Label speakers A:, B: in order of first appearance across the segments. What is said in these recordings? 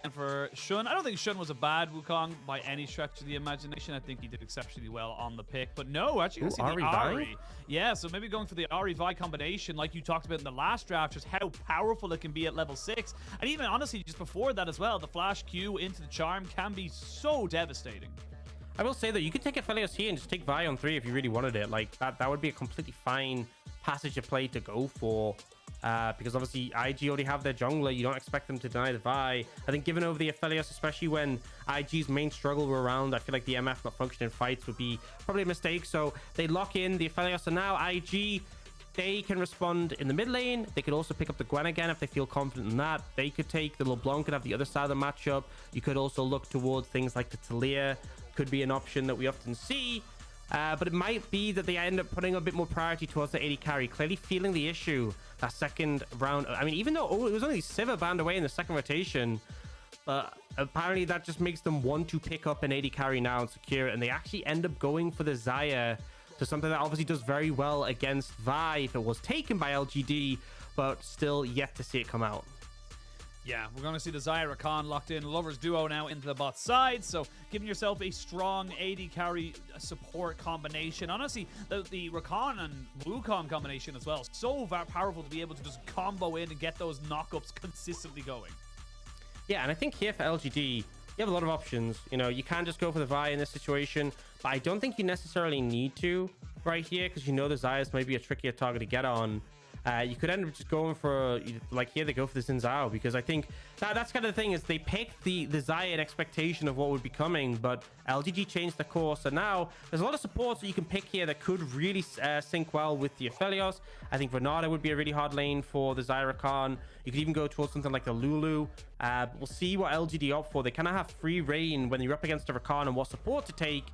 A: And for Shun, I don't think Shun was a bad Wukong by any stretch of the imagination. I think he did exceptionally well on the pick. But no, actually, I see the Ahri. Yeah, so maybe going for the Ahri Vi combination, like you talked about in the last draft, just how powerful it can be at level 6. And even honestly, just before that as well, the flash Q into the charm can be so devastating.
B: I will say that you could take Aphelios here and just take Vi on 3 if you really wanted it. Like that would be a completely fine passage of play to go for. Because obviously IG already have their jungler. You don't expect them to deny the Vi. I think giving over the Aphelios, especially when IG's main struggle were around, I feel like the MF not functioning in fights would be probably a mistake. So they lock in the Aphelios, and now IG, they can respond in the mid lane. They could also pick up the Gwen again if they feel confident in that. They could take the LeBlanc and have the other side of the matchup. You could also look towards things like the Taliyah. Could be an option that we often see. But it might be that they end up putting a bit more priority towards the AD carry, clearly feeling the issue that second round. I mean, even though it was only Sivir banned away in the second rotation, but apparently that just makes them want to pick up an AD carry now and secure it. And they actually end up going for the Xayah, to something that obviously does very well against Vi if it was taken by LGD, but still yet to see it come out.
A: Yeah, we're going to see the Xayah Rakan locked in. Lovers duo now into the bot side. So giving yourself a strong AD carry support combination. Honestly, the Rakan and Wukong combination as well. So powerful to be able to just combo in and get those knockups consistently going.
B: Yeah, and I think here for LGD, you have a lot of options. You know, you can just go for the Vi in this situation, but I don't think you necessarily need to right here, because you know the Xayahs might be a trickier target to get on. You could end up just going for, like here they go for the JinJiao, because I think that's kind of the thing, is they picked the Xayah in expectation of what would be coming, but LGD changed the course, and now there's a lot of supports that you can pick here that could really sync well with the Aphelios. I think Renata would be a really hard lane for the Xayah Rakan. You could even go towards something like the Lulu. We'll see what LGD opt for. They kind of have free reign when you're up against a Rakan and what support to take.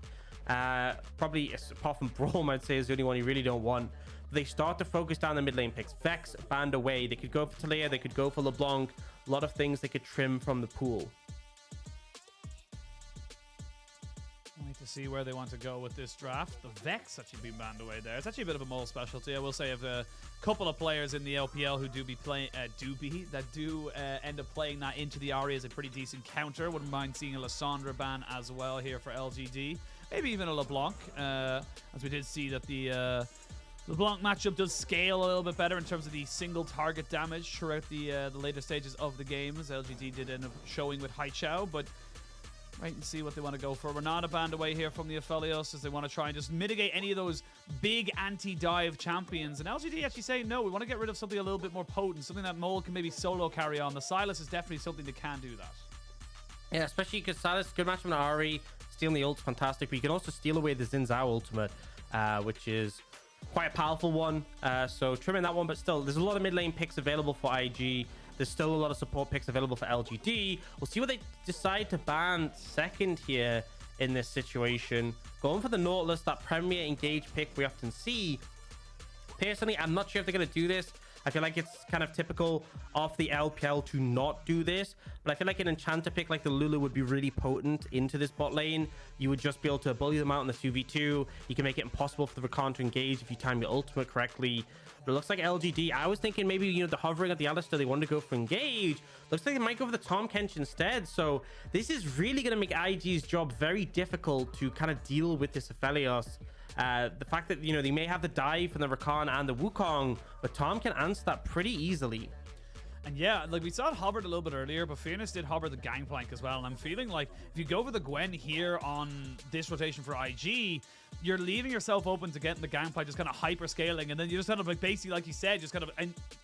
B: Probably apart from Braum, I'd say is the only one you really don't want. They start to focus down the mid lane picks. Vex banned away. They could go for Taliyah. They could go for LeBlanc. A lot of things they could trim from the pool.
A: Wait to see where they want to go with this draft. The Vex actually being banned away there. It's actually a bit of a mole specialty. I will say, of a couple of players in the LPL who do end up playing that into the Ahri as a pretty decent counter. Wouldn't mind seeing a Lissandra ban as well here for LGD. Maybe even a LeBlanc, as we did see that the LeBlanc matchup does scale a little bit better in terms of the single target damage throughout the later stages of the games. LGD did end up showing with Haichao, but wait and see what they want to go for. We're not a band away here from the Aphelios, as they want to try and just mitigate any of those big anti-dive champions. And LGD actually saying, no, we want to get rid of something a little bit more potent, something that Mole can maybe solo carry on. The Sylas is definitely something that can do that.
B: Yeah, especially because Sylas, good match from Ahri. Stealing the ult's fantastic, but you can also steal away the JinJiao ultimate, which is quite a powerful one. So trimming that one, but still, there's a lot of mid lane picks available for IG. There's still a lot of support picks available for LGD. We'll see what they decide to ban second here in this situation. Going for the Nautilus, that premier engage pick we often see. Personally, I'm not sure if they're going to do this. I feel like it's kind of typical of the LPL to not do this, but I feel like an enchanter pick like the Lulu would be really potent into this bot lane. You would just be able to bully them out in the 2v2. You can make it impossible for the Rakan to engage if you time your ultimate correctly. But it looks like LGD, I was thinking maybe, you know, the hovering at the Alistar, they wanted to go for engage. Looks like they might go for the Tahm Kench instead. So this is really going to make IG's job very difficult to kind of deal with this Aphelios. The fact that, you know, they may have the dive from the Rakan and the Wukong, but Tahm can answer that pretty easily.
A: And yeah, like we saw it hovered a little bit earlier, but Fearness did hover the Gangplank as well. And I'm feeling like if you go for the Gwen here on this rotation for IG, you're leaving yourself open to getting the Gangplank just kind of hyper scaling. And then you just kind of like basically, like you said, just kind of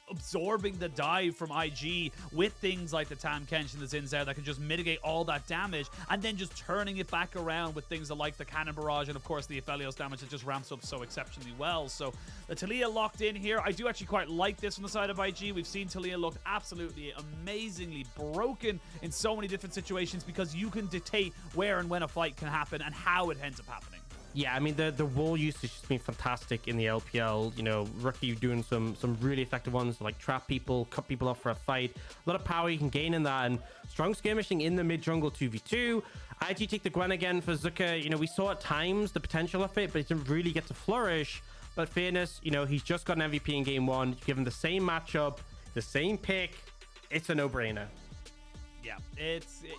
A: absorbing the dive from IG with things like the Tahm Kench and the JinJiao that can just mitigate all that damage, and then just turning it back around with things like the Cannon Barrage and of course the Aphelios damage that just ramps up so exceptionally well. So the Taliyah locked in here. I do actually quite like this on the side of IG. We've seen Taliyah look absolutely amazingly broken in so many different situations because you can dictate where and when a fight can happen and how it ends up happening.
B: Yeah, I mean, the wall usage has been fantastic in the LPL. You know, Rookie doing some really effective ones, like trap people, cut people off for a fight. A lot of power you can gain in that, and strong skirmishing in the mid-jungle 2v2. IG take the Gwen again for Zika. You know, we saw at times the potential of it, but it didn't really get to flourish. But Fearness, you know, he's just got an MVP in game one. You give him the same matchup, the same pick. It's a no-brainer.
A: Yeah,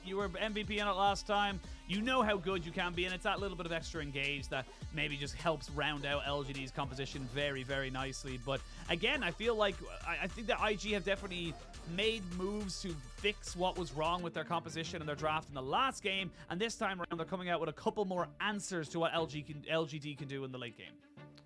A: you were MVP in it last time. You know how good you can be, and it's that little bit of extra engage that maybe just helps round out LGD's composition very, very nicely. But again, I feel like I think that IG have definitely made moves to fix what was wrong with their composition and their draft in the last game, and this time around they're coming out with a couple more answers to what LGD can do in the late game.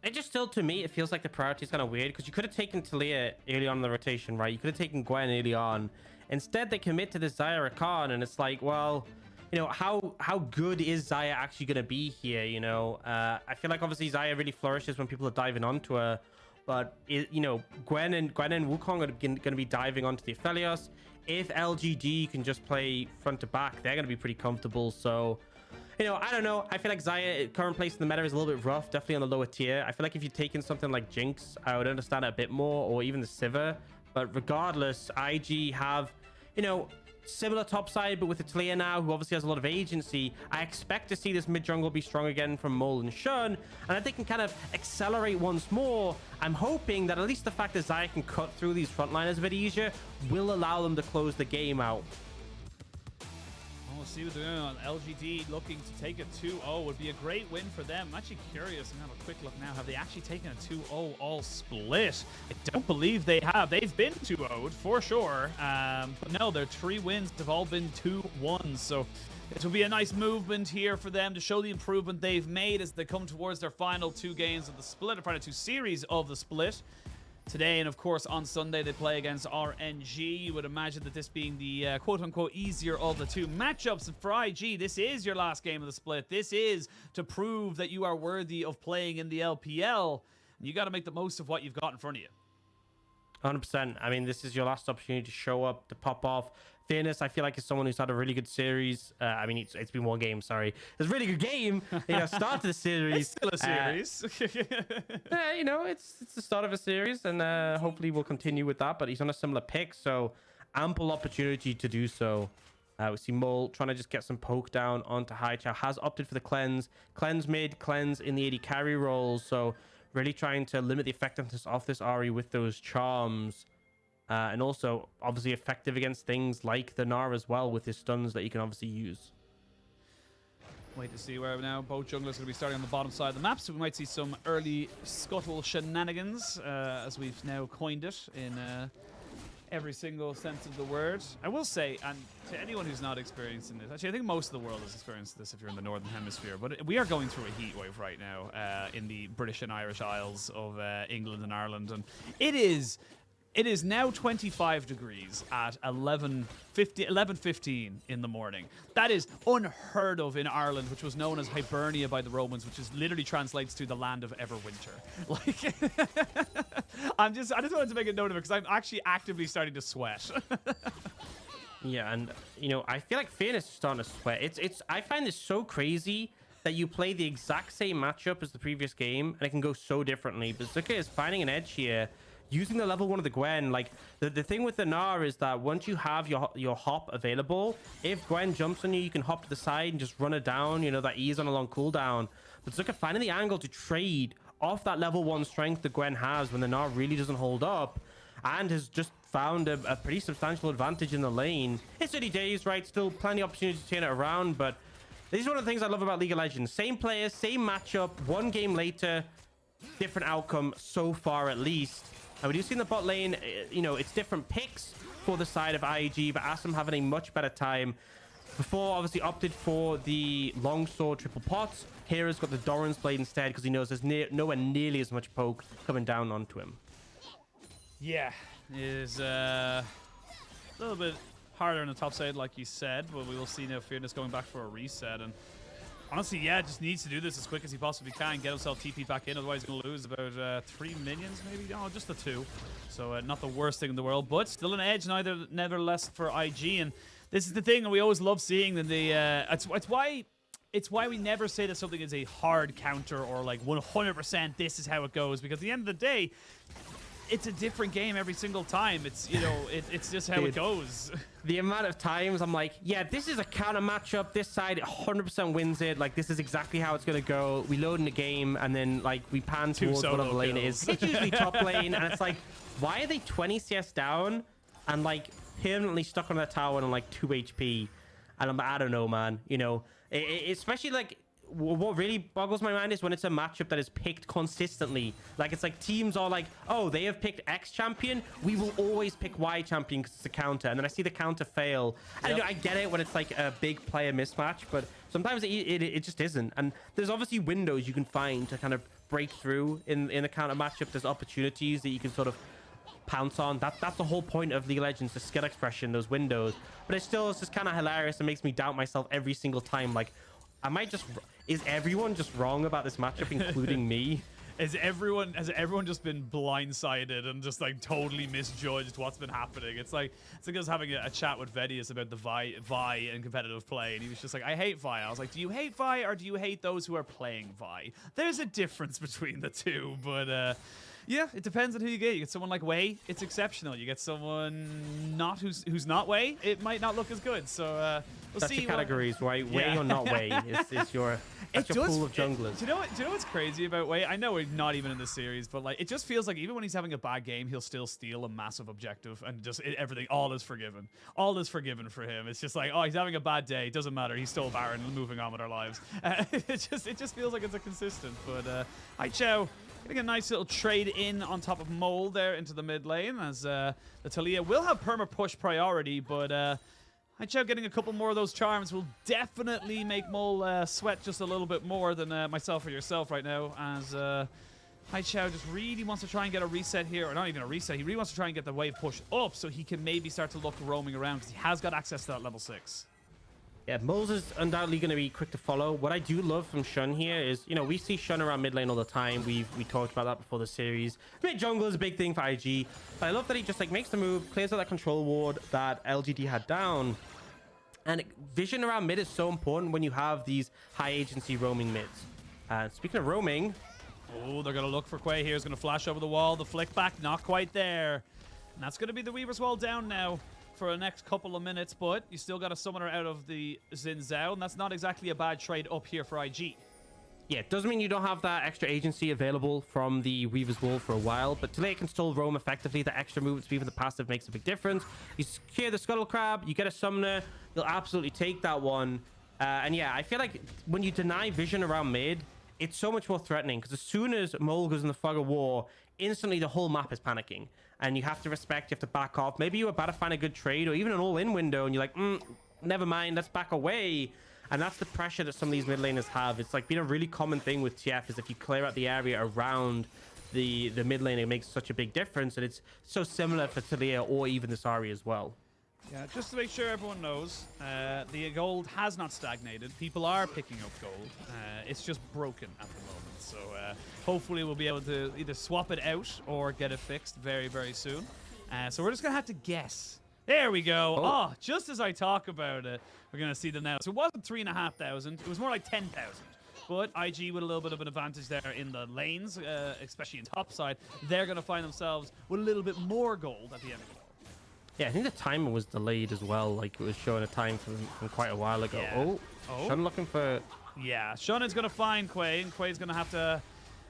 B: It just still, to me, it feels like the priority is kind of weird because you could have taken Taliyah early on in the rotation, right? You could have taken Gwen early on. Instead, they commit to this Xayah Rakan, and it's like, well, you know, how good is Xayah actually going to be here? You know, I feel like obviously Xayah really flourishes when people are diving onto her, but you know, Gwen and Wukong are going to be diving onto the Aphelios. If LGD can just play front to back, they're going to be pretty comfortable. So, you know, I don't know. I feel like Xayah, current place in the meta, is a little bit rough, definitely on the lower tier. I feel like if you'd taken something like Jinx, I would understand it a bit more, or even the Sivir. But regardless, IG have, you know, similar top side, but with the Taliyah now, who obviously has a lot of agency. I expect to see this mid jungle be strong again from Mole and Shun, and if they can kind of accelerate once more, I'm hoping that at least the fact that Xayah can cut through these frontliners a bit easier will allow them to close the game out.
A: We'll see what they're doing on LGD, looking to take a 2-0. Would be a great win for them. I'm actually curious and have a quick look now. Have they actually taken a 2-0 all split? I don't believe they have. They've been 2-0'd for sure. But no, their 3 wins have all been 2-1s. So this will be a nice movement here for them to show the improvement they've made as they come towards their final 2 games of the split, or final 2 series of the split. Today, and of course on Sunday, they play against RNG. You would imagine that this being the quote-unquote easier of the 2 matchups. And for IG, this is your last game of the split. This is to prove that you are worthy of playing in the LPL. You got to make the most of what you've got in front of you.
B: 100%. I mean, this is your last opportunity to show up, to pop off. Fearness, I feel like, is someone who's had a really good series. I mean, it's been 1 game, sorry. It's a really good game. You know, start to the series.
A: It's still a series.
B: You know, it's the start of a series, and hopefully we'll continue with that. But he's on a similar pick, so ample opportunity to do so. We see Mole trying to just get some poke down onto Zhao. Has opted for the cleanse. Cleanse mid, cleanse in the AD carry roles. So really trying to limit the effectiveness of this Ahri with those charms. And also, obviously, effective against things like the Gnar as well, with his stuns that you can obviously use.
A: Wait to see where now both junglers are going to be starting on the bottom side of the map, so we might see some early scuttle shenanigans, as we've now coined it in every single sense of the word. I will say, and to anyone who's not experiencing this, actually I think most of the world has experienced this if you're in the Northern Hemisphere, but we are going through a heat wave right now in the British and Irish Isles of England and Ireland, and it is now 25 degrees at 11:15 in the morning. That is unheard of in Ireland, which was known as Hibernia by the Romans, which is literally translates to the land of Everwinter. Like, I just wanted to make a note of it because I'm actually actively starting to sweat.
B: Yeah, and you know, I feel like Fearness is starting to sweat. I find this so crazy that you play the exact same matchup as the previous game and it can go so differently. But Zika is finding an edge here, using the level 1 of the Gwen. Like, the thing with the Gnar is that once you have your hop available, if Gwen jumps on you, you can hop to the side and just run it down. You know, that E is on a long cooldown. But Zika finding the angle to trade off that level 1 strength that Gwen has when the Gnar really doesn't hold up, and has just found a pretty substantial advantage in the lane. It's early days, right? Still plenty of opportunity to turn it around, but this is one of the things I love about League of Legends. Same players, same matchup, 1 game later, different outcome so far at least. And we do see in the bot lane, you know, it's different picks for the side of IG, but Assum having a much better time. Before, obviously, opted for the longsword triple pots. Here has got the Doran's blade instead because he knows there's nowhere nearly as much poke coming down onto him.
A: Yeah, it is a little bit harder on the top side, like you said, but we will see now Fearness going back for a reset. And honestly, yeah, just needs to do this as quick as he possibly can, get himself TP back in, otherwise he's going to lose about 3 minions, maybe? No, just the 2. So not the worst thing in the world, but still an edge nevertheless for IG. And this is the thing, and we always love seeing in the... It's why we never say that something is a hard counter or like 100% this is how it goes, because at the end of the day, it's a different game every single time. It's, you know, it's just how it goes.
B: The amount of times I'm like, yeah, this is a counter matchup. This side 100% wins it. Like, this is exactly how it's going to go. We load in the game, and then, like, we pan towards whatever lane it is. It's usually top lane, and it's like, why are they 20 CS down? And, like, permanently stuck on that tower on like 2 HP. And I don't know, man. You know, especially like what really boggles my mind is when it's a matchup that is picked consistently. Like it's like teams are like, oh, they have picked X champion, we will always pick Y champion because it's a counter, and then I see the counter fail. And you know, I get it when it's like a big player mismatch, but sometimes it just isn't. And there's obviously windows you can find to kind of break through in a counter matchup. There's opportunities that you can sort of pounce on. That's the whole point of League of Legends, the skill expression, those windows. But it's just kind of hilarious. It makes me doubt myself every single time. Like, is everyone just wrong about this matchup, including me?
A: Has everyone just been blindsided and just like totally misjudged what's been happening? It's like I was having a chat with VODS about the Vi and competitive play, and he was just like, I hate Vi. I was like, do you hate Vi or do you hate those who are playing Vi? There's a difference between the two, but yeah, it depends on who you get. You get someone like Wei, it's exceptional. You get someone who's not Wei, it might not look as good. So we'll
B: that's
A: see.
B: Your categories, right? Yeah. Wei or not Wei is your pool of junglers.
A: Do you know what's crazy about Wei? I know we're not even in this series, but like it just feels like even when he's having a bad game, he'll still steal a massive objective, and just everything, all is forgiven. All is forgiven for him. It's just like, oh, he's having a bad day. It doesn't matter. He stole Baron and moving on with our lives. It just feels like it's a consistent. But Zhao getting a nice little trade in on top of Mole there into the mid lane, as the Taliyah will have perma push priority, but Zhao getting a couple more of those charms will definitely make Mole sweat just a little bit more than myself or yourself right now, as Zhao just really wants to try and get a reset here, or not even a reset, he really wants to try and get the wave pushed up so he can maybe start to look roaming around, because he has got access to that level 6.
B: Yeah, Moles is undoubtedly going to be quick to follow. What I do love from Shun here is, you know, we see Shun around mid lane all the time. We talked about that before the series. Mid jungle is a big thing for IG. But I love that he just like makes the move, clears out that control ward that LGD had down. And vision around mid is so important when you have these high agency roaming mids. Speaking of roaming,
A: oh, they're going to look for Quay here. He's going to flash over the wall. The flick back, not quite there. And that's going to be the Weaver's Wall down now for the next couple of minutes, but you still got a summoner out of the JinJiao, and that's not exactly a bad trade up here for IG.
B: Yeah, it doesn't mean you don't have that extra agency available from the Weaver's Wall for a while, but Taliyah can still roam effectively. The extra movement speed for the passive makes a big difference. You secure the Scuttle Crab, you get a summoner, you'll absolutely take that one. And yeah, I feel like when you deny vision around mid, it's so much more threatening, because as soon as Mole goes in the fog of war, instantly the whole map is panicking. And you have to respect, you have to back off. Maybe you're about to find a good trade or even an all-in window, and you're like, never mind, let's back away. And that's the pressure that some of these mid laners have. It's like been a really common thing with TF is if you clear out the area around the mid lane, it makes such a big difference. And it's so similar for Taliyah or even this Ahri as well.
A: Yeah, just to make sure everyone knows, the gold has not stagnated. People are picking up gold. It's just broken at the moment. So hopefully we'll be able to either swap it out or get it fixed very, very soon. So we're just going to have to guess. There we go. Oh, just as I talk about it, we're going to see them now. So it wasn't 3,500. It was more like 10,000. But IG with a little bit of an advantage there in the lanes, especially in top side. They're going to find themselves with a little bit more gold at the end of it.
B: Yeah, I think the timer was delayed as well. Like it was showing a time from quite a while ago.
A: Yeah.
B: Oh, Shun looking for...
A: Yeah, Shun is going to find Quay, and Quay's going to have to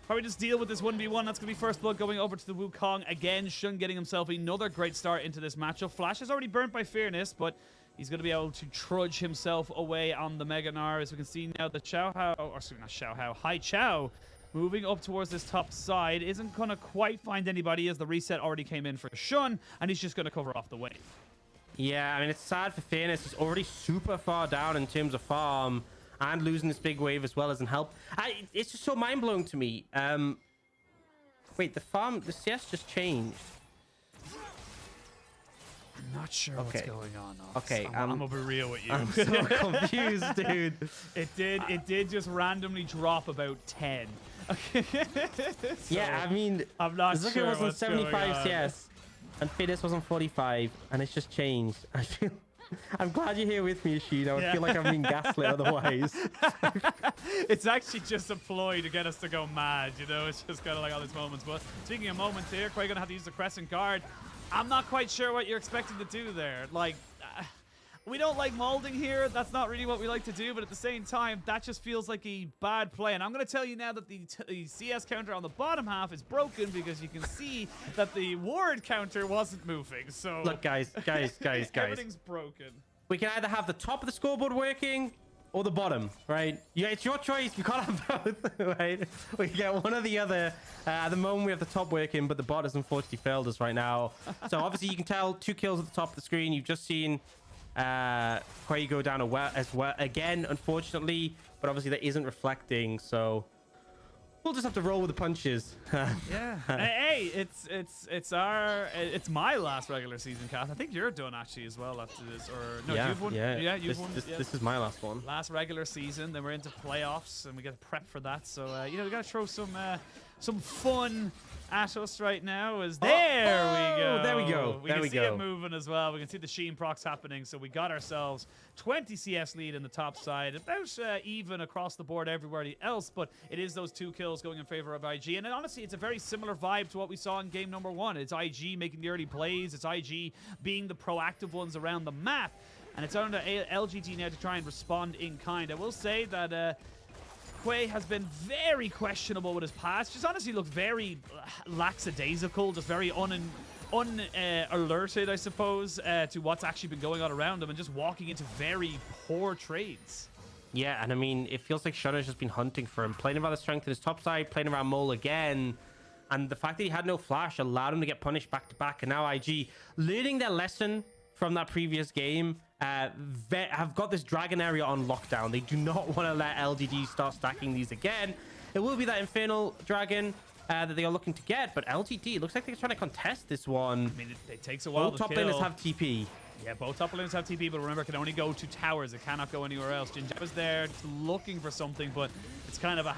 A: probably just deal with this 1v1. That's going to be first blood going over to the Wukong. Again, Shun getting himself another great start into this matchup. Flash is already burnt by Fearness, but he's going to be able to trudge himself away on the Mega Gnar. As we can see now, the Zhao moving up towards this top side isn't going to quite find anybody, as the reset already came in for Shun, and he's just going to cover off the wave.
B: Yeah, I mean, it's sad for Fearness. He's already super far down in terms of farm, and losing this big wave as well doesn't help. It's just so mind-blowing to me. Wait, the CS just changed.
A: I'm not sure what's going on.
B: Okay,
A: I'm gonna be real with you.
B: I'm so confused, dude.
A: It did just randomly drop about 10. So,
B: yeah, I mean,
A: I'm not sure.
B: Zuka was on 75 CS, and Fearness was on 45, and it's just changed. I'm glad you're here with me, Ishii. I would feel like I'm being gaslit otherwise.
A: It's actually just a ploy to get us to go mad, you know? It's just kind of like all these moments. But speaking of moments here, Quay gonna have to use the Crescent Guard. I'm not quite sure what you're expecting to do there. Like, we don't like molding here. That's not really what we like to do, but at the same time, that just feels like a bad play. And I'm going to tell you now that the CS counter on the bottom half is broken because you can see that the ward counter wasn't moving. So
B: look, guys.
A: Everything's broken.
B: We can either have the top of the scoreboard working or the bottom, right? Yeah, it's your choice. You can't have both, right? We can get one or the other. At the moment, we have the top working, but the bot has unfortunately failed us right now. So obviously, you can tell 2 kills at the top of the screen. You've just seen Quay go down as well again, unfortunately, but obviously that isn't reflecting. So we'll just have to roll with the punches.
A: Yeah. Hey, it's my last regular season, Kath. I think you're done actually as well after this, or no?
B: Yeah,
A: you've won.
B: yeah.
A: You've won.
B: This is my last one.
A: Last regular season. Then we're into playoffs, and we got to prep for that. So you know, we got to throw some fun at us right now. As there we go.
B: There we go.
A: We can see it moving as well. We can see the Sheen procs happening. So we got ourselves 20 CS lead in the top side, about even across the board everywhere else. But it is those 2 kills going in favor of IG. And honestly, it's a very similar vibe to what we saw in game number 1. It's IG making the early plays. It's IG being the proactive ones around the map. And it's on to LGD now to try and respond in kind. I will say that Quay has been very questionable with his pass. Just honestly looked very lackadaisical, just very alerted, I suppose, to what's actually been going on around him and just walking into very poor trades.
B: Yeah, and I mean, it feels like Shudder's just been hunting for him, playing around the strength in his top side, playing around Mole again. And the fact that he had no flash allowed him to get punished back to back. And now IG, learning their lesson from that previous game, have got this dragon area on lockdown. They do not want to let LGD start stacking these again. It will be that infernal dragon that they are looking to get, but LGD looks like they're trying to contest this one.
A: I mean, it takes a while.
B: Both top laners have TP.
A: Yeah, both top laners have TP, but remember, it can only go to towers. It cannot go anywhere else. JinJiao is there just looking for something, but it's kind of a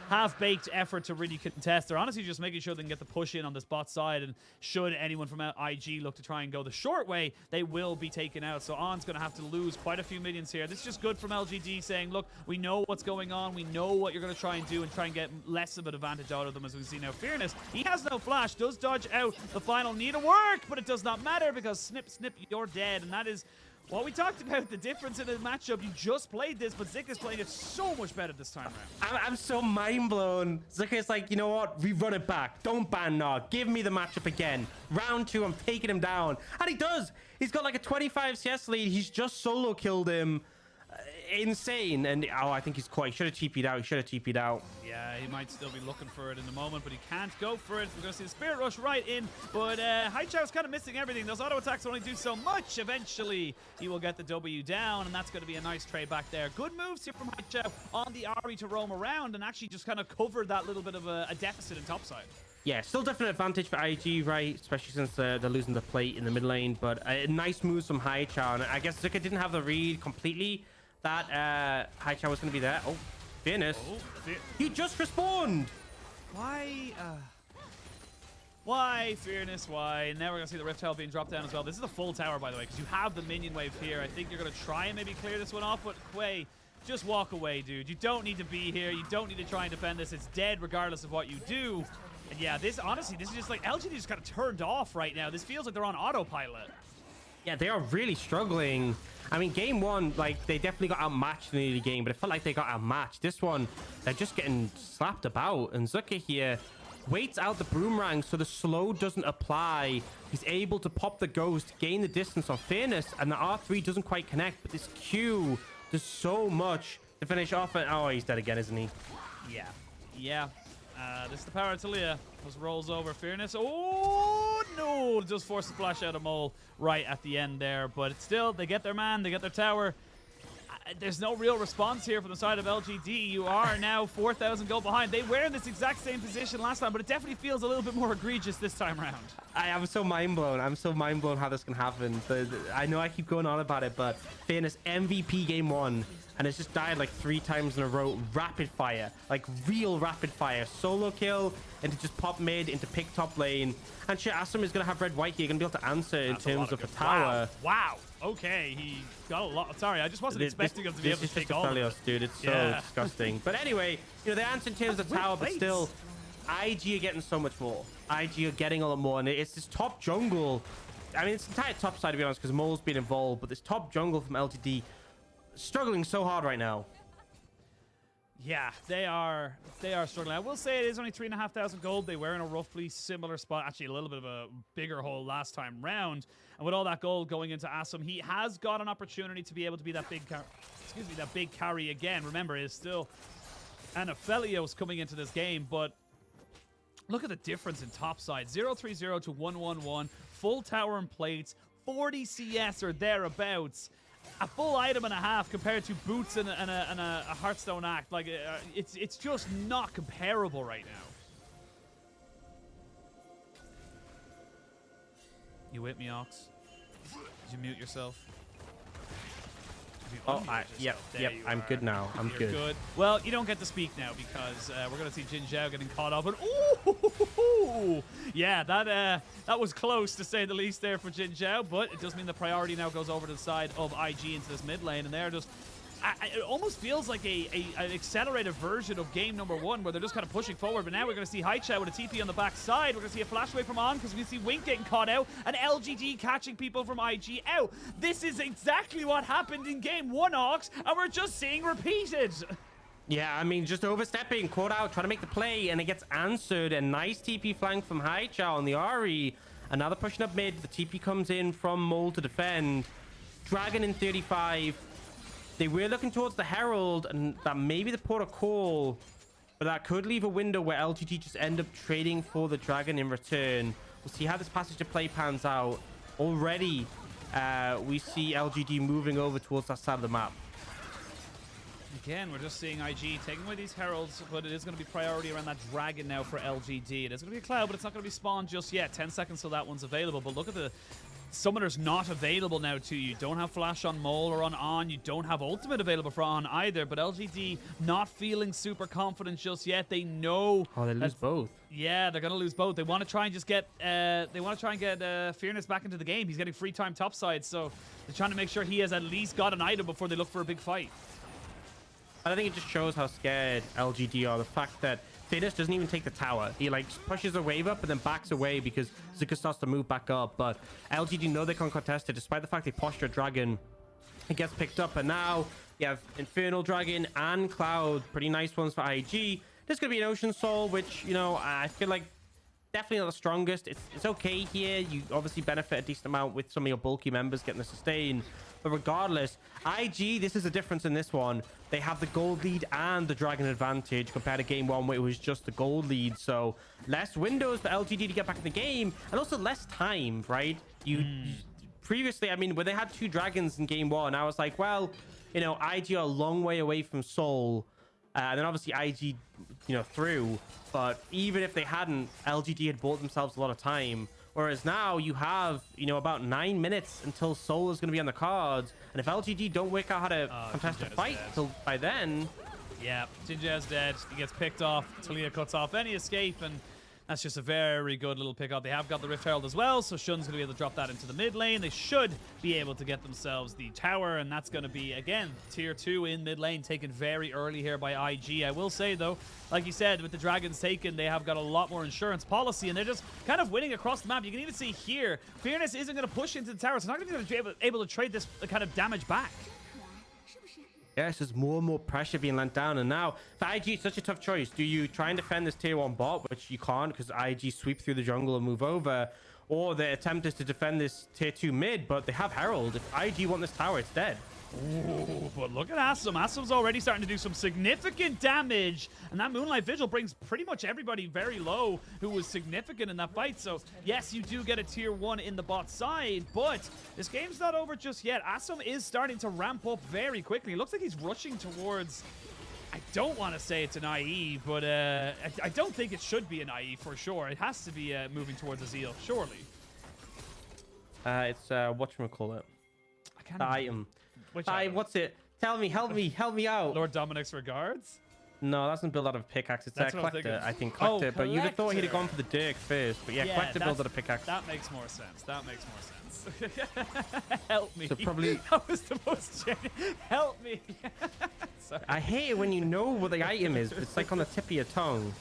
A: half-baked effort to really contest. They're honestly just making sure they can get the push in on this bot side, and should anyone from IG look to try and go the short way, they will be taken out. So On's going to have to lose quite a few minions here. This is just good from LGD saying, look, we know what's going on. We know what you're going to try and do and try and get less of an advantage out of them, as we see now. Fearness, he has no flash, does dodge out the final need of work, but it does not matter because snip, you're dead. And that is what we talked about, the difference in the matchup. You just played this, but Zika's playing it so much better this time around.
B: I'm so mind blown. Zika's like, you know what? We run it back. Don't ban Gnar. Give me the matchup again. Round 2, I'm taking him down. And he does. He's got like a 25 CS lead. He's just solo killed him. Insane. And oh, I think he's caught. He should have TP'd out. He should have TP'd out.
A: Yeah, he might still be looking for it in the moment, but he can't go for it. We're going to see the Spirit Rush right in, but Zhao's kind of missing everything. Those auto attacks only do so much. Eventually, he will get the W down, and that's going to be a nice trade back there. Good moves here from Zhao on the Ahri to roam around and actually just kind of cover that little bit of a deficit in topside.
B: Yeah, still definite advantage for IG, right? Especially since they're losing the plate in the mid lane, but nice moves from Zhao. And I guess Zika didn't have the read completely that Zhao was going to be there. Oh, Fearness. He just respawned.
A: Why, Fearness? Why? And now we're going to see the Rift Tile being dropped down as well. This is a full tower, by the way, because you have the minion wave here. I think you're going to try and maybe clear this one off, but Quay, just walk away, dude. You don't need to be here. You don't need to try and defend this. It's dead regardless of what you do. And yeah, honestly, this is just like LGD just kind of turned off right now. This feels like they're on autopilot.
B: Yeah, they are really struggling. I mean, game 1, like, they definitely got outmatched in the game, but it felt like they got outmatched. This one, they're just getting slapped about. And Zika here waits out the boomerang so the slow doesn't apply. He's able to pop the ghost, gain the distance on Fearness, and the R3 doesn't quite connect. But this Q does so much to finish off it. Oh, he's dead again, isn't he?
A: Yeah. This is the power of Taliyah. Just rolls over Fearness. Oh, no. Just force the flash out of Mole right at the end there. But it's still, they get their man. They get their tower. There's no real response here from the side of LGD. You are now 4,000 gold behind. They were in this exact same position last time, but it definitely feels a little bit more egregious this time around.
B: I'm so mind blown. I'm so mind blown how this can happen. I know I keep going on about it, but Fearness MVP game 1. And it's just died like 3 times in a row. Rapid fire, like real rapid fire. Solo kill into just pop mid into pick top lane. And shit, Assum is going to have red white here. Going to be able to answer in terms of the tower.
A: Wow. Okay, he got a lot. Sorry, I just wasn't expecting him to be able to take all of it.
B: Dude, it's so disgusting. But anyway, you know, they answer in terms of the tower, but still, IG are getting so much more. IG are getting a lot more. And it's this top jungle I mean, it's entire top side, to be honest, because Mole's been involved, but this top jungle from LGD struggling so hard right now.
A: Yeah, they are struggling. I will say it is only 3,500 gold. They were in a roughly similar spot, actually a little bit of a bigger hole last time round. And with all that gold going into Assum, he has got an opportunity to be able to be that big carry again. Remember, it is still an Aphelios coming into this game, but look at the difference in top side. 0-3-0 to 1-1-1, full tower and plates, 40 CS or thereabouts. A full item and a half compared to boots and a Hearthstone act. Like, it's just not comparable right now. You with me, Aux? Did you mute yourself?
B: Oh, yep, I'm good now. I'm good.
A: Well, you don't get to speak now because we're going to see JinJiao getting caught up. And ooh, yeah, that was close to say the least there for JinJiao, but it does mean the priority now goes over to the side of IG into this mid lane, and they're just... it almost feels like an accelerated version of game number 1 where they're just kind of pushing forward. But now we're going to see Xayah with a TP on the back side. We're going to see a flash away from On because we see Wink getting caught out and LGD catching people from IG out. This is exactly what happened in game 1, Aux, and we're just seeing repeated.
B: Yeah, I mean, just overstepping, caught out, trying to make the play, and it gets answered. A nice TP flank from Xayah on the Ahri. Another pushing up mid. The TP comes in from Mole to defend. Dragon in 35. They were looking towards the Herald, and that maybe the Port of Call, but that could leave a window where LGD just end up trading for the Dragon in return. We'll see how this passage to play pans out. Already, we see LGD moving over towards that side of the map.
A: Again, we're just seeing IG taking away these Heralds, but it is going to be priority around that Dragon now for LGD. It is going to be a Cloud, but it's not going to be spawned just yet. 10 seconds till that one's available, but look at the... Summoner's not available now to you. Don't have flash on Mole or on. You don't have ultimate available for On either. But LGD not feeling super confident just yet. They know.
B: Oh, they lose both.
A: Yeah, they're gonna lose both. They want to try and just get. Fearness back into the game. He's getting free time topside, so they're trying to make sure he has at least got an item before they look for a big fight.
B: I think it just shows how scared LGD are. The fact that Fearness doesn't even take the tower. He like pushes a wave up and then backs away because Zika starts to move back up. But LGD know they can't contest it despite the fact they posture Dragon. It gets picked up, and now you have Infernal Dragon and Cloud. Pretty nice ones for IG. There's going to be an Ocean Soul, which, you know, I feel like definitely not the strongest. It's okay here. You obviously benefit a decent amount with some of your bulky members getting the sustain. But regardless, IG, this is a difference in this one. They have the gold lead and the Dragon advantage compared to game 1 where it was just the gold lead. So less windows for LGD to get back in the game, and also less time, right? Previously, I mean, when they had 2 Dragons in game 1, I was like, well, you know, IG are a long way away from Soul. And then obviously IG, you know, through. But even if they hadn't, LGD had bought themselves a lot of time. Whereas now you have, you know, about 9 minutes until Soul is going to be on the cards. And if LGD don't work out how to contest a fight till by then...
A: Yeah, JinJiao's dead. He gets picked off. Taliyah cuts off any escape, and that's just a very good little pick up. They have got the Rift Herald as well, so Shun's going to be able to drop that into the mid lane. They should be able to get themselves the tower, and that's going to be, again, tier 2 in mid lane, taken very early here by IG. I will say, though, like you said, with the Dragons taken, they have got a lot more insurance policy, and they're just kind of winning across the map. You can even see here, Fearness isn't going to push into the tower, so not going to be able to trade this kind of damage back.
B: Yes, there's more and more pressure being lent down, and now for IG, it's such a tough choice. Do you try and defend this tier 1 bot, which you can't because IG sweep through the jungle and move over, or the attempt is to defend this tier 2 mid, but they have Herald. If IG want this tower, it's dead.
A: Ooh, but look at Assum. Assum's already starting to do some significant damage, and that Moonlight Vigil brings pretty much everybody very low who was significant in that fight. So yes, you do get a tier 1 in the bot side, but this game's not over just yet. Assum is starting to ramp up very quickly. It looks like he's rushing towards, I don't want to say it's an IE, but I don't think it should be an IE for sure. It has to be moving towards a Zeal, surely.
B: It's whatchamacallit?
A: I can't
B: the item.
A: Which item?
B: What's it? Tell me, help me out.
A: Lord Dominic's regards?
B: No, that's not built out of a pickaxe. It's a collector. I think
A: Oh,
B: collector. But you'd have thought he'd have gone for the Dirk first. But yeah, collector built out a pickaxe.
A: That makes more sense. That makes more sense. Help me.
B: So probably
A: that was the most genuine. Help me. Sorry.
B: I hate it when you know what the item is. It's like on the tip of your tongue.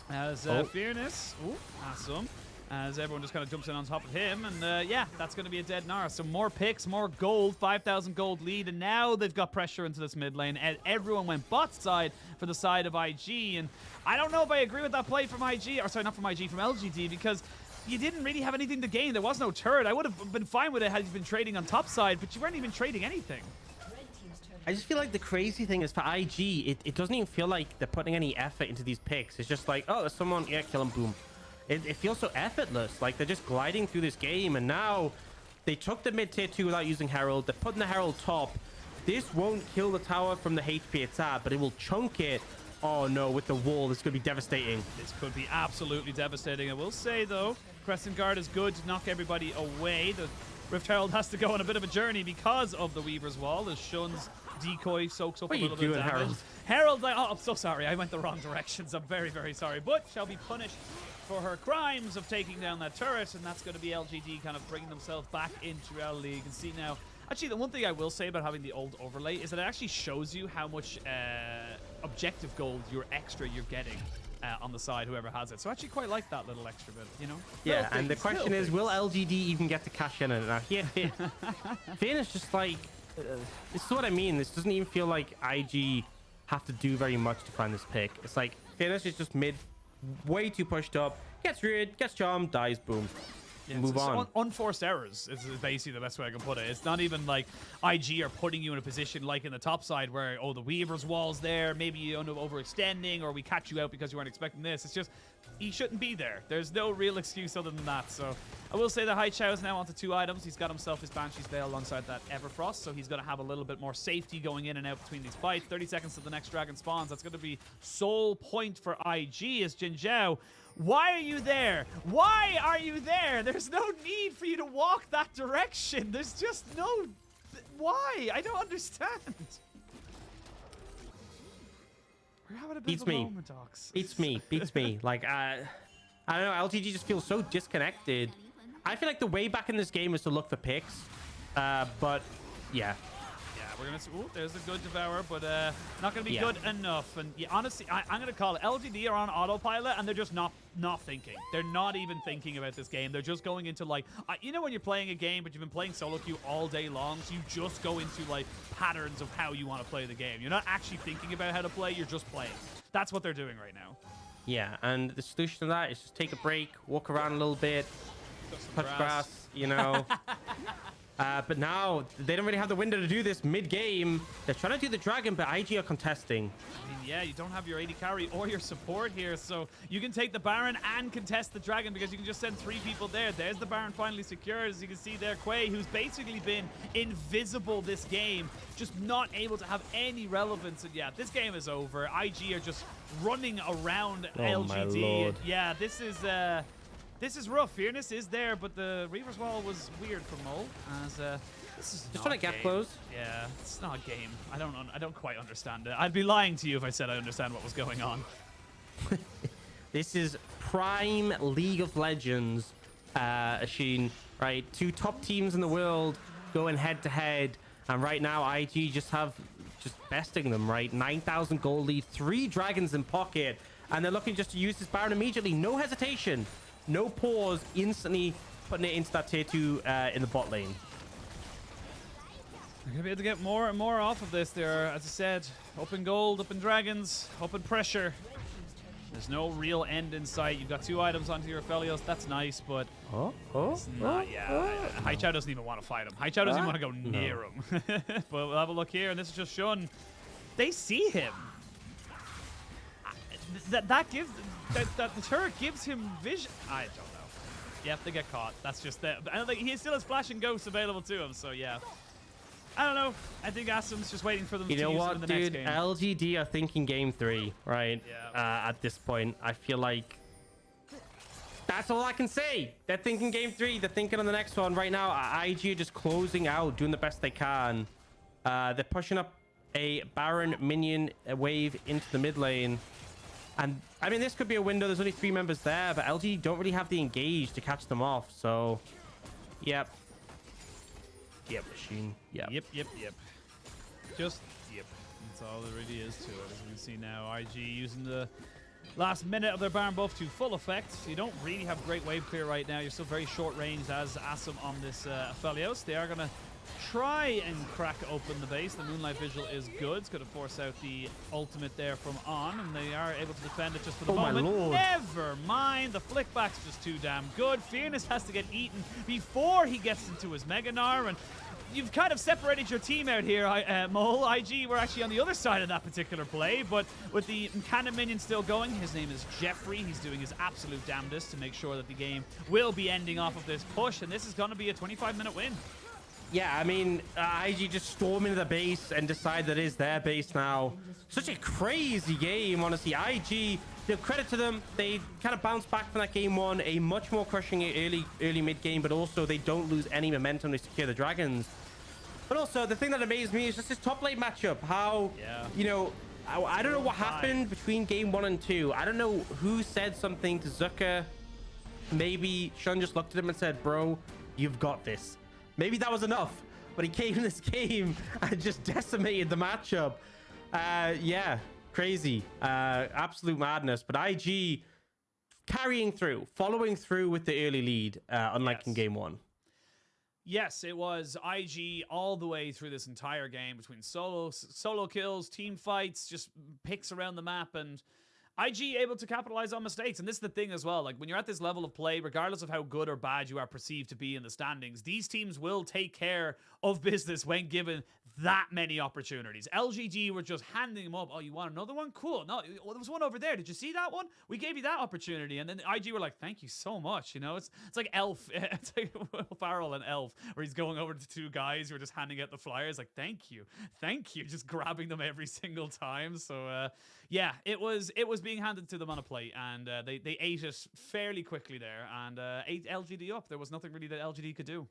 A: As Fearness. Ooh, Assum. as everyone just kind of jumps in on top of him. And yeah, that's going to be a dead Gnar. So more picks, more gold, 5,000 gold lead. And now they've got pressure into this mid lane. And everyone went bot side for the side of IG. And I don't know if I agree with that play from IG, or sorry, not from IG, from LGD, because you didn't really have anything to gain. There was no turret. I would have been fine with it had you been trading on top side, but you weren't even trading anything.
B: I just feel like the crazy thing is for IG, it doesn't even feel like they're putting any effort into these picks. It's just like, oh, there's someone, yeah, kill him, boom. It feels so effortless. Like they're just gliding through this game, and now they took the mid tier 2 without using Herald. They're putting the Herald top. This won't kill the tower from the HP it's at, but it will chunk it. Oh no, with the wall, this could be devastating. This
A: could be absolutely devastating. I will say though, Crescent Guard is good to knock everybody away. The Rift Herald has to go on a bit of a journey because of the Weaver's Wall, as Shun's decoy soaks up a little bit of damage. Herald, like, oh, I'm so sorry. I went the wrong directions. I'm very, very sorry. But shall be punished for her crimes of taking down that turret, and that's going to be LGD kind of bringing themselves back into our league. And see now, actually, the one thing I will say about having the old overlay is that it actually shows you how much objective gold you're getting on the side, whoever has it. So I actually quite like that little extra bit, you know?
B: Yeah, and the question is, will LGD even get to cash in on it? Now, here, Fearness just like, this is what I mean. This doesn't even feel like IG have to do very much to find this pick. It's like Fearness is just mid, way too pushed up, gets reared, gets charmed, dies, boom. Yeah, move on.
A: Unforced errors is basically the best way I can put it. It's not even like IG are putting you in a position like in the top side where, oh, the Weaver's Wall's there, maybe you end up overextending, or we catch you out because you weren't expecting this. It's just, he shouldn't be there. There's no real excuse other than that. So I will say that Zhao is now onto 2 items. He's got himself his Banshee's Veil alongside that Everfrost, so he's going to have a little bit more safety going in and out between these fights. 30 seconds to the next dragon spawns. That's going to be sole point for IG as JinJiao. Why are you there? Why are you there? There's no need for you to walk that direction. There's just no... Why? I don't understand. We're having a bit of a moment, Aux.
B: Beats me. Like, I don't know. LGD just feels so disconnected. I feel like the way back in this game is to look for picks. But, yeah.
A: We're gonna see. Ooh, there's a good Devourer, but not gonna be good enough. And yeah, honestly, I'm gonna call it. LGD are on autopilot, and they're just not thinking. They're not even thinking about this game. They're just going into like, you know, when you're playing a game, but you've been playing solo queue all day long, so you just go into like patterns of how you want to play the game. You're not actually thinking about how to play. You're just playing. That's what they're doing right now.
B: Yeah, and the solution to that is just take a break, walk around a little bit, touch grass, you know. But now they don't really have the window to do this mid-game. They're trying to do the dragon, but IG are contesting.
A: I mean, yeah, you don't have your AD carry or your support here, so you can take the Baron and contest the dragon because you can just send 3 people there. There's the Baron finally secured. As you can see there, Quay, who's basically been invisible this game, just not able to have any relevance. And yeah, this game is over. IG are just running around LGD.
B: My Lord.
A: Yeah, this is rough. Fearness is there, but the Reaver's Wall was weird for Mole. As this is
B: just trying to get close.
A: Yeah, it's not a game. I don't quite understand it. I'd be lying to you if I said I understand what was going on.
B: This is prime League of Legends, Ashin. Right, 2 top teams in the world going head to head, and right now IG just besting them. Right, 9,000 gold lead, 3 dragons in pocket, and they're looking just to use this Baron immediately. No hesitation. No pause, instantly putting it into that tier 2 in the bot lane.
A: They're going to be able to get more and more off of this. They're, as I said, open gold, open dragons, open pressure. There's no real end in sight. You've got 2 items onto your Aphelios. That's nice, but it's not. Zhao doesn't even want to fight him. Zhao doesn't even want to go near him. But we'll have a look here, and this is just Shun. They see him. That gives... That the turret gives him vision. I don't know. Yep, they get caught. That's just that. I don't think he still has Flash and Ghost available to him. So yeah, I don't know. I think Assum's just waiting for them to use them in the next game.
B: LGD are thinking game 3, right? Yeah. At this point, I feel like that's all I can say. They're thinking game 3. They're thinking on the next one right now. IG are just closing out, doing the best they can. They're pushing up a Baron minion wave into the mid lane. And I mean, this could be a window. There's only 3 members there, but LG don't really have the engage to catch them off. So, yep, machine. Yep.
A: Just yep. That's all there really is to it. As we can see now, IG using the last minute of their Baron buff to full effect. You don't really have great wave clear right now. You're still very short ranged as Assum on this Aphelios. They are going to try and crack open the base. The Moonlight Vigil is good. It's going to force out the ultimate there from On, and they are able to defend it just for the moment.
B: My lord.
A: Never mind. The flickback's just too damn good. Fearness has to get eaten before he gets into his Mega Gnar, and you've kind of separated your team out here, Mole. IG were actually on the other side of that particular play, but with the cannon minion still going, his name is Jeffrey. He's doing his absolute damnedest to make sure that the game will be ending off of this push, and this is going to be a 25-minute win.
B: Yeah, I mean, IG just storm into the base and decide that it is their base now. Such a crazy game, honestly. IG, credit to them. They kind of bounced back from that game one, a much more crushing early mid game, but also they don't lose any momentum to secure the dragons. But also, the thing that amazed me is just this top lane matchup. How, you know, I don't know what happened between game 1 and 2. I don't know who said something to Zika. Maybe Shun just looked at him and said, bro, you've got this. Maybe that was enough, but he came in this game and just decimated the matchup. Yeah, crazy. Absolute madness. But IG carrying through, following through with the early lead, unlike in game 1.
A: Yes, it was IG all the way through this entire game between solo kills, team fights, just picks around the map, and IG able to capitalize on mistakes. And this is the thing as well, like when you're at this level of play, regardless of how good or bad you are perceived to be in the standings, these teams will take care of business when given that many opportunities. LGD were just handing them up. Oh, you want another one? Cool. No, well, there was one over there. Did you see that one? We gave you that opportunity. And then IG were like, thank you so much. You know, it's like Elf. It's like Will Ferrell and Elf, where he's going over to two guys who are just handing out the flyers. Like, thank you. Thank you. Just grabbing them every single time. So, yeah, it was being handed to them on a plate, and they ate it fairly quickly there, and ate LGD up. There was nothing really that LGD could do.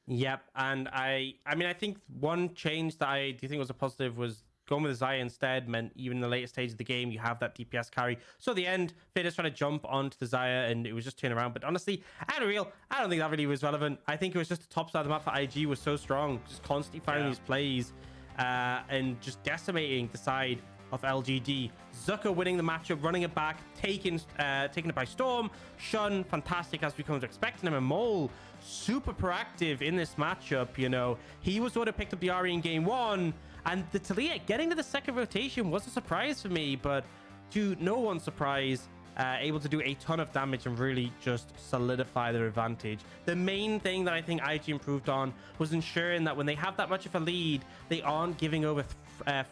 B: Yep, and I mean, I think one change that I do think was a positive was going with Xayah instead meant even in the later stage of the game, you have that DPS carry. So at the end, Fearness trying to jump onto the Xayah, and it was just turning around. But honestly, I don't think that really was relevant. I think it was just the top side of the map for IG was so strong, just constantly firing these plays and just decimating the side of LGD. Zuka winning the matchup, running it back, taking it by storm. Shun, fantastic as we come to expecting him. And Mole, super proactive in this matchup. You know, he was the one who picked up the Ahri in game 1, and the Taliyah getting to the second rotation was a surprise for me, but to no one's surprise, able to do a ton of damage and really just solidify their advantage. The main thing that I think IG improved on was ensuring that when they have that much of a lead, they aren't giving over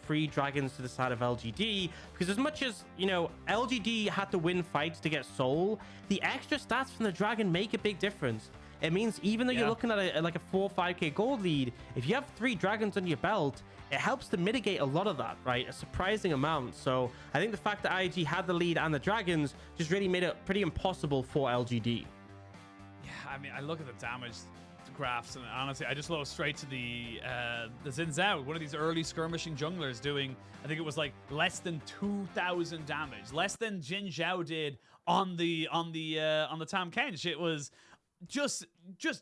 B: free dragons to the side of LGD, because as much as, you know, LGD had to win fights to get soul, the extra stats from the dragon make a big difference. It means even though you're looking at like a 4 or 5k gold lead, if you have 3 dragons on your belt, it helps to mitigate a lot of that, right? A surprising amount. So I think the fact that IG had the lead and the dragons just really made it pretty impossible for LGD.
A: Yeah, I mean, I look at the damage graphs, and honestly, I just look straight to the JinJiao, one of these early skirmishing junglers, doing, I think it was like less than 2,000 damage, less than JinJiao did on the Tahm Kench. It was just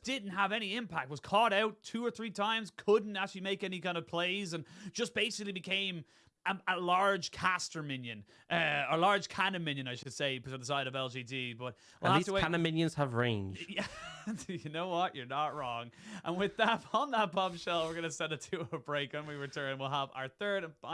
A: didn't have any impact. Was caught out 2 or 3 times, couldn't actually make any kind of plays, and just basically became a large caster minion, a large cannon minion, I should say, to the side of LGD. But
B: at least cannon minions have range.
A: Yeah, you know what? You're not wrong. And with that, on that bombshell, we're going to send it to a break. When we return, we'll have our third and final